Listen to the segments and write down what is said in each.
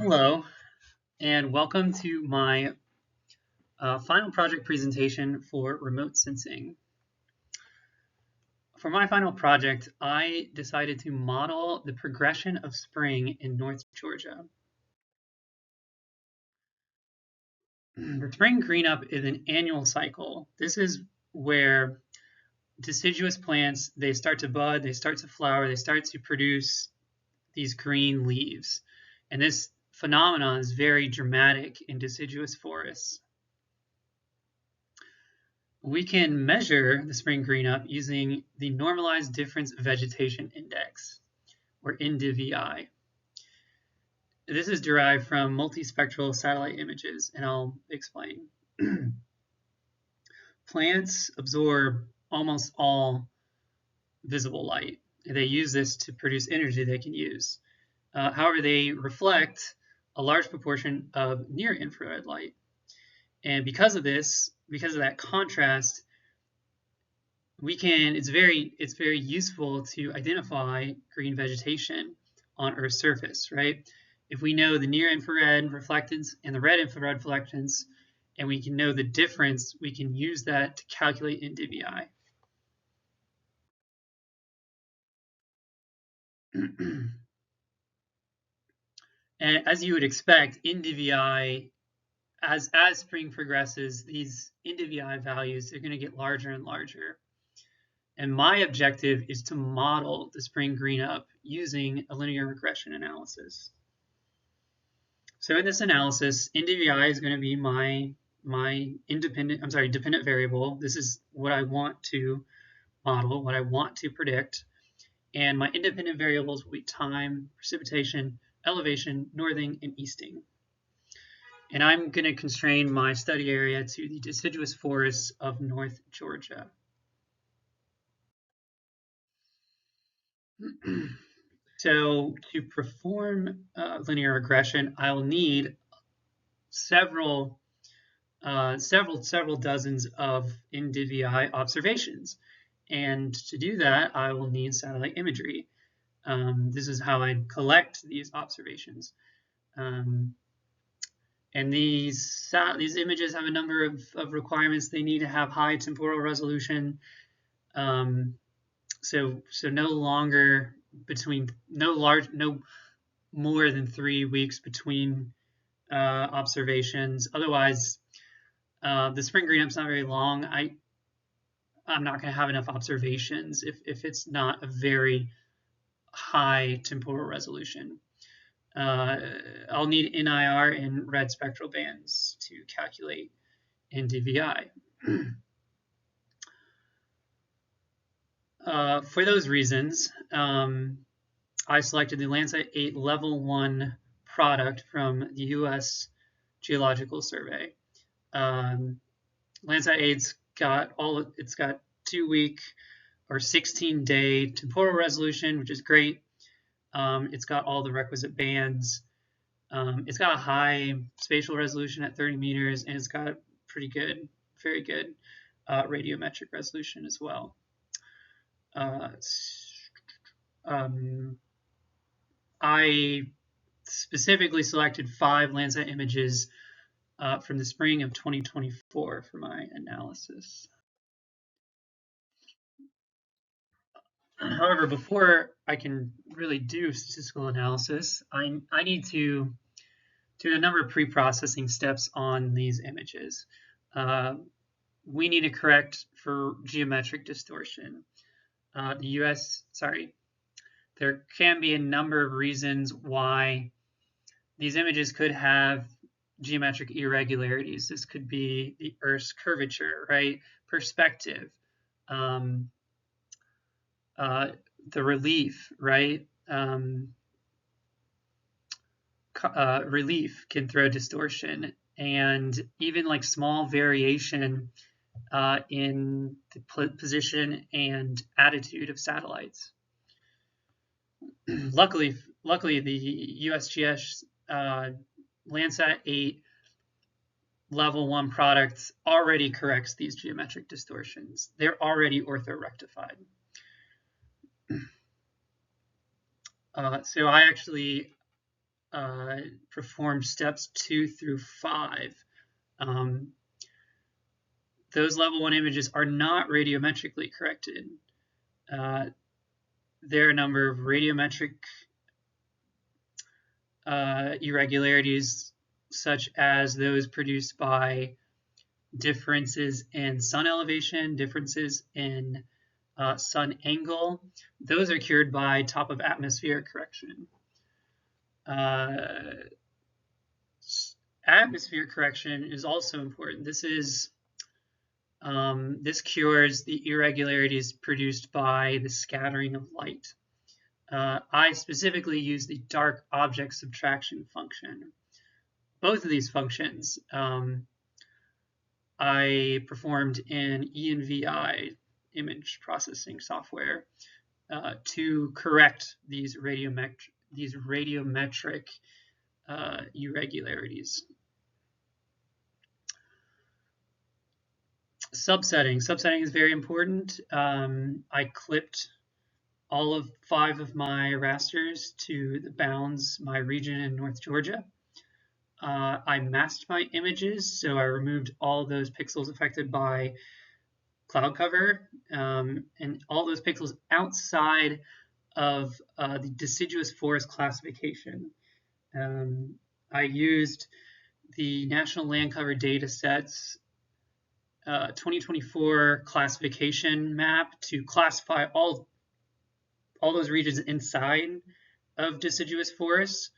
Hello, and welcome to my final project presentation for remote sensing. For my final project, I decided to model the progression of spring in North Georgia. The spring greenup is an annual cycle. This is where deciduous plants, they start to bud, they start to flower, they start to produce these green leaves. And this phenomenon is very dramatic in deciduous forests. We can measure the spring greenup using the Normalized Difference Vegetation Index, or NDVI. This is derived from multispectral satellite images, and I'll explain. Plants absorb almost all visible light. They use this to produce energy they can use. However, they reflect a large proportion of near-infrared light. And because of that contrast, it's very useful to identify green vegetation on Earth's surface, right? If we know the near infrared reflectance and the red infrared reflectance, and we can know the difference, we can use that to calculate NDVI. And as you would expect, NDVI, as spring progresses, these NDVI values are going to get larger and larger. And my objective is to model the spring greenup using a linear regression analysis. So in this analysis, NDVI is going to be my dependent variable. This is what I want to model, what I want to predict. And my independent variables will be time, precipitation, elevation, northing, and easting. And I'm going to constrain my study area to the deciduous forests of North Georgia. So to perform linear regression, I'll need several dozens of NDVI observations. And to do that, I will need satellite imagery. This is how I collect these observations. And these images have a number of requirements. They need to have high temporal resolution. So no more than 3 weeks between observations. Otherwise, the spring greenup's not very long. I'm not going to have enough observations if it's not a very high temporal resolution. I'll need NIR in red spectral bands to calculate NDVI. For those reasons, I selected the Landsat 8 Level 1 product from the U.S. Geological Survey. Landsat 8's got 2-week or 16-day temporal resolution, which is great. It's got all the requisite bands. It's got a high spatial resolution at 30 meters, and it's got very good radiometric resolution as well. I specifically selected 5 Landsat images from the spring of 2024 for my analysis. However, before I can really do statistical analysis, I need to do a number of pre-processing steps on these images. We need to correct for geometric distortion. There can be a number of reasons why these images could have geometric irregularities. This could be the Earth's curvature, right? Perspective, the relief, right? Relief can throw distortion, and even like small variation in the position and attitude of satellites. Luckily, the USGS Landsat 8 Level 1 product already corrects these geometric distortions. They're already orthorectified. So I actually performed steps 2 through 5. Those level 1 images are not radiometrically corrected. There are a number of radiometric irregularities, such as those produced by differences in sun elevation, differences in sun angle. Those are cured by top of atmosphere correction. Atmosphere correction is also important. This cures the irregularities produced by the scattering of light. I specifically use the dark object subtraction function. Both of these functions I performed in ENVI image processing software to correct these radiometric irregularities. Subsetting is very important. I clipped all of 5 of my rasters to the bounds, my region in North Georgia. I masked my images, so I removed all those pixels affected by cloud cover and all those pixels outside of the deciduous forest classification. I used the National Land Cover Data Sets 2024 classification map to classify all those regions inside of deciduous forests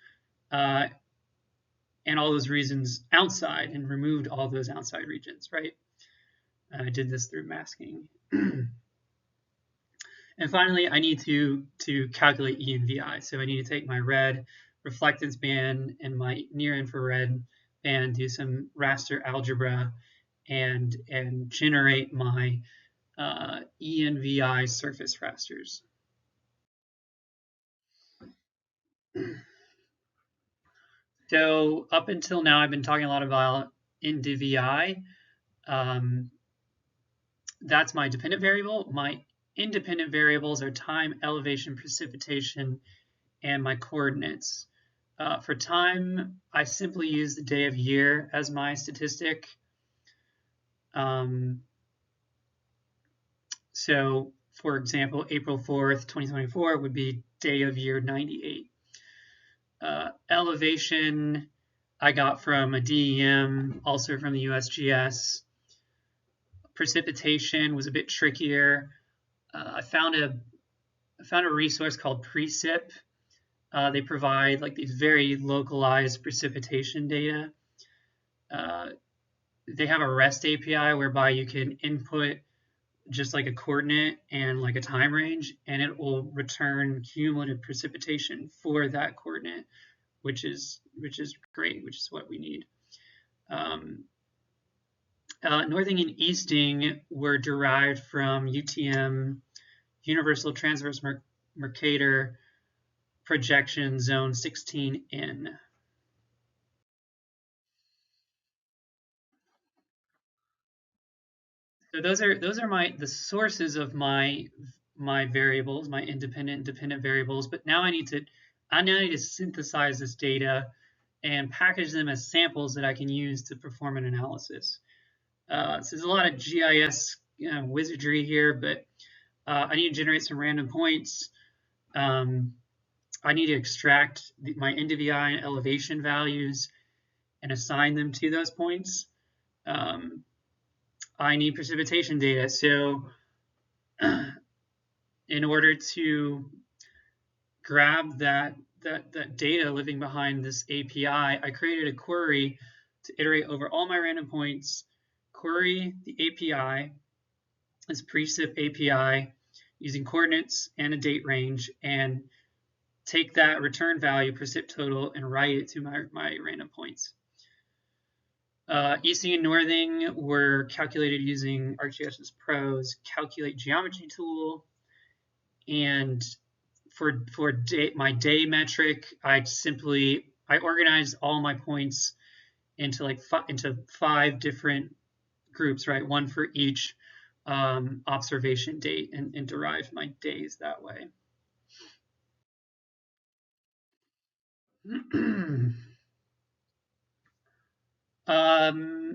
and all those regions outside, and removed all those outside regions, right? I did this through masking. And finally, I need to calculate ENVI. So I need to take my red reflectance band and my near infrared band, do some raster algebra, and generate my ENVI surface rasters. So up until now, I've been talking a lot about INDVI. That's my dependent variable. My independent variables are time, elevation, precipitation, and my coordinates. For time, I simply use the day of year as my statistic. So, for example, April 4th, 2024 would be day of year 98. Elevation, I got from a DEM, also from the USGS. Precipitation was a bit trickier. I found a resource called Precip. They provide like these very localized precipitation data. They have a REST API whereby you can input just like a coordinate and like a time range, and it will return cumulative precipitation for that coordinate, which is great, which is what we need. Northing and easting were derived from UTM, Universal Transverse Mercator projection zone 16N. So those are the sources of my variables, my independent dependent variables. But now I need to synthesize this data and package them as samples that I can use to perform an analysis. So there's a lot of GIS wizardry here, but I need to generate some random points. I need to extract my NDVI and elevation values and assign them to those points. I need precipitation data. So in order to grab that data living behind this API, I created a query to iterate over all my random points, query the API, this Precip API, using coordinates and a date range, and take that return value, precip total, and write it to my random points. Easting and northing were calculated using ArcGIS Pro's calculate geometry tool. And for my day metric, I organized all my points into into 5 different groups, right? One for each observation date, and derived my days that way.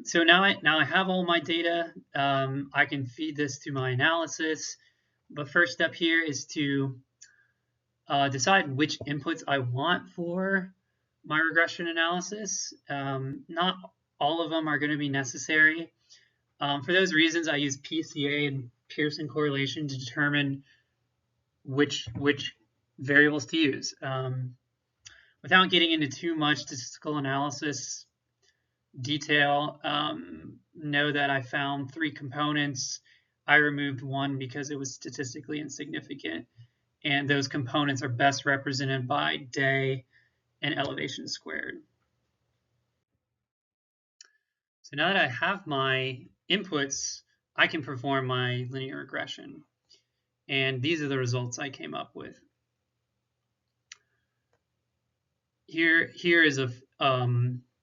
So now I have all my data. I can feed this to my analysis. But first step here is to decide which inputs I want for my regression analysis. Not all of them are going to be necessary. For those reasons, I use PCA and Pearson correlation to determine which variables to use. Without getting into too much statistical analysis detail, know that I found 3 components. I removed one because it was statistically insignificant, and those components are best represented by day and elevation squared. So now that I have my inputs, I can perform my linear regression. And these are the results I came up with. Here is a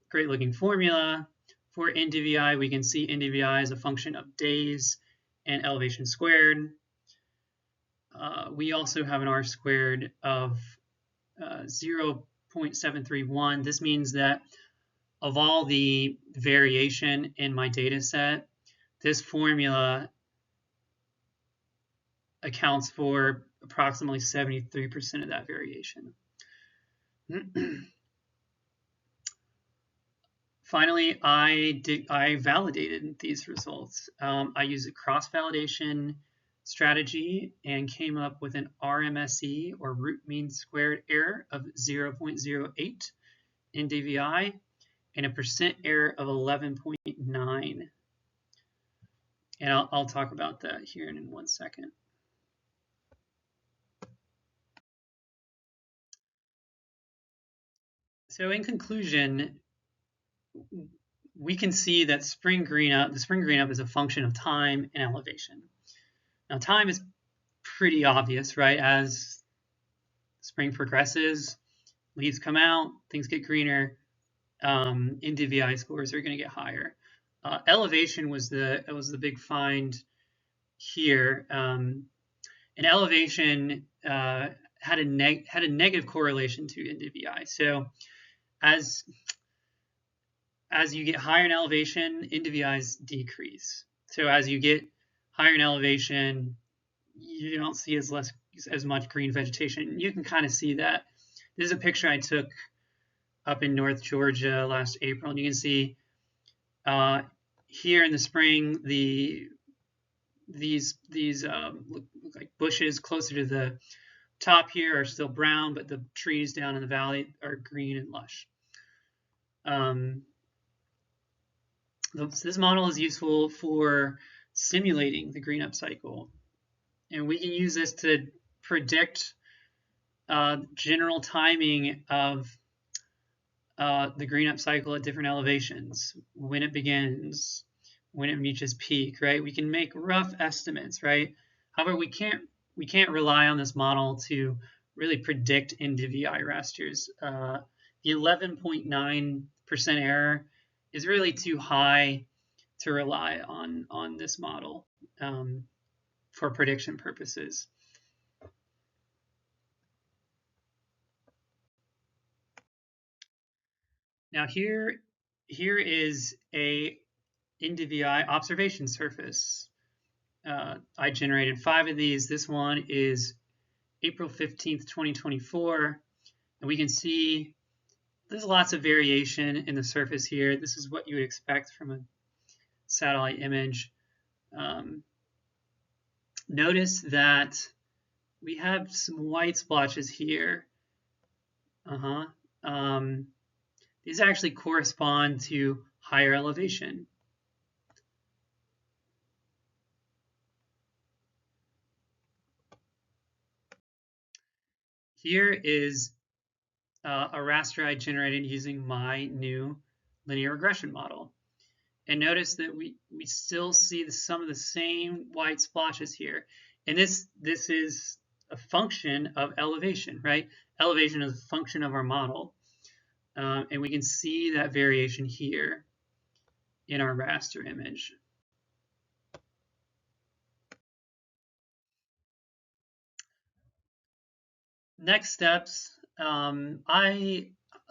great looking formula. For NDVI, we can see NDVI is a function of days and elevation squared. We also have an R squared of 0.731. This means that of all the variation in my data set, this formula accounts for approximately 73% of that variation. Finally, I validated these results. I used a cross-validation strategy and came up with an RMSE, or root mean squared error, of 0.08 in DVI and a percent error of 11.9. And I'll talk about that here in 1 second. So in conclusion, we can see that the spring green up is a function of time and elevation. Now, time is pretty obvious, right? As spring progresses, leaves come out, things get greener, NDVI scores are going to get higher. Elevation was the big find here, and elevation had a negative correlation to NDVI. So as you get higher in elevation, NDVIs decrease. So as you get higher in elevation, you don't see as much green vegetation. You can kind of see that. This is a picture I took up in North Georgia last April, and you can see here in the spring these look like bushes closer to the top here are still brown, but the trees down in the valley are green and lush. This model is useful for simulating the green up cycle, and we can use this to predict general timing of the green up cycle at different elevations, when it begins, when it reaches peak, right? We can make rough estimates, right? However, we can't rely on this model to really predict NDVI rasters. The 11.9% error is really too high to rely on this model for prediction purposes. Now here is a NDVI observation surface. I generated 5 of these. This one is April 15th, 2024. And we can see there's lots of variation in the surface here. This is what you would expect from a satellite image. Notice that we have some white splotches here. These actually correspond to higher elevation. Here is a raster I generated using my new linear regression model. And notice that we still see some of the same white splotches here. And this is a function of elevation, right? Elevation is a function of our model. And we can see that variation here in our raster image. Next steps, I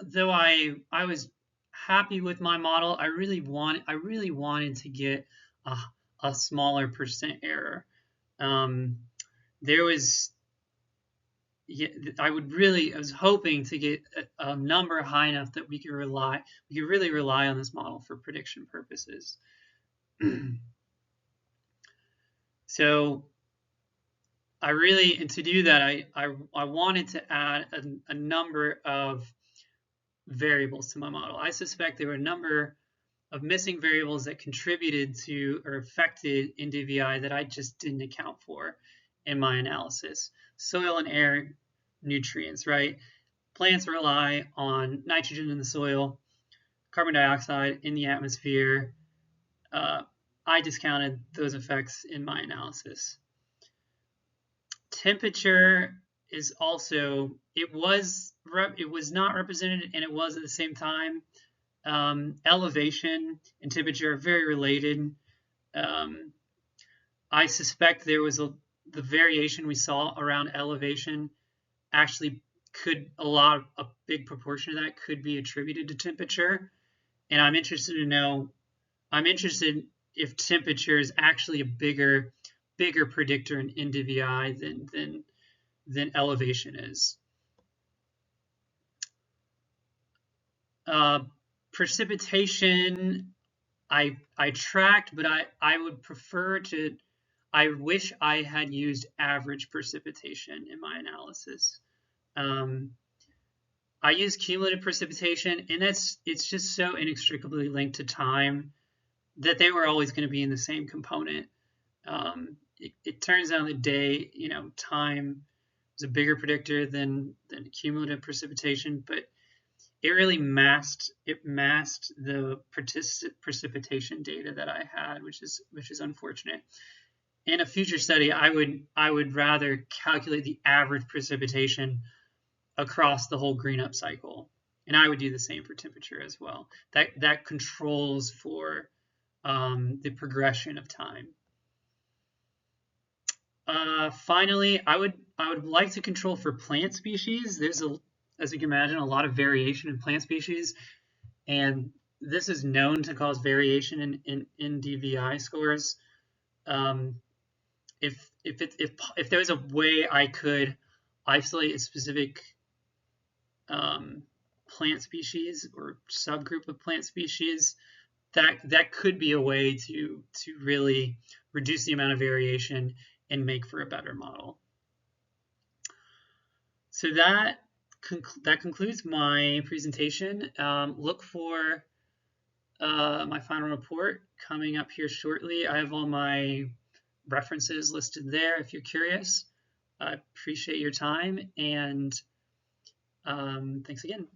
though I was happy with my model, I really wanted to get a smaller percent error. There was, yeah, I was hoping to get a number high enough that we could really rely on this model for prediction purposes. So and to do that, I wanted to add a number of variables to my model. I suspect there were a number of missing variables that contributed to or affected NDVI that I just didn't account for in my analysis. Soil and air nutrients, right? Plants rely on nitrogen in the soil, carbon dioxide in the atmosphere. I discounted those effects in my analysis. Temperature is also, it was not represented, and it was at the same time. Elevation and temperature are very related. I suspect there was the variation we saw around elevation actually a big proportion of that could be attributed to temperature. And I'm interested if temperature is actually a bigger predictor in NDVI than elevation is. Precipitation, I tracked, but I would prefer to. I wish I had used average precipitation in my analysis. I use cumulative precipitation, and it's just so inextricably linked to time that they were always going to be in the same component. It turns out on the day, time is a bigger predictor than cumulative precipitation, but it really masked the precipitation data that I had, which is unfortunate. In a future study, I would rather calculate the average precipitation across the whole green up cycle, and I would do the same for temperature as well. That controls for the progression of time. Finally, I would like to control for plant species. There's as you can imagine, a lot of variation in plant species, and this is known to cause variation in NDVI scores. If there was a way I could isolate a specific plant species or subgroup of plant species, that could be a way to really reduce the amount of variation and make for a better model. So that concludes my presentation. Look for my final report coming up here shortly. I have all my references listed there if you're curious. I appreciate your time, and thanks again.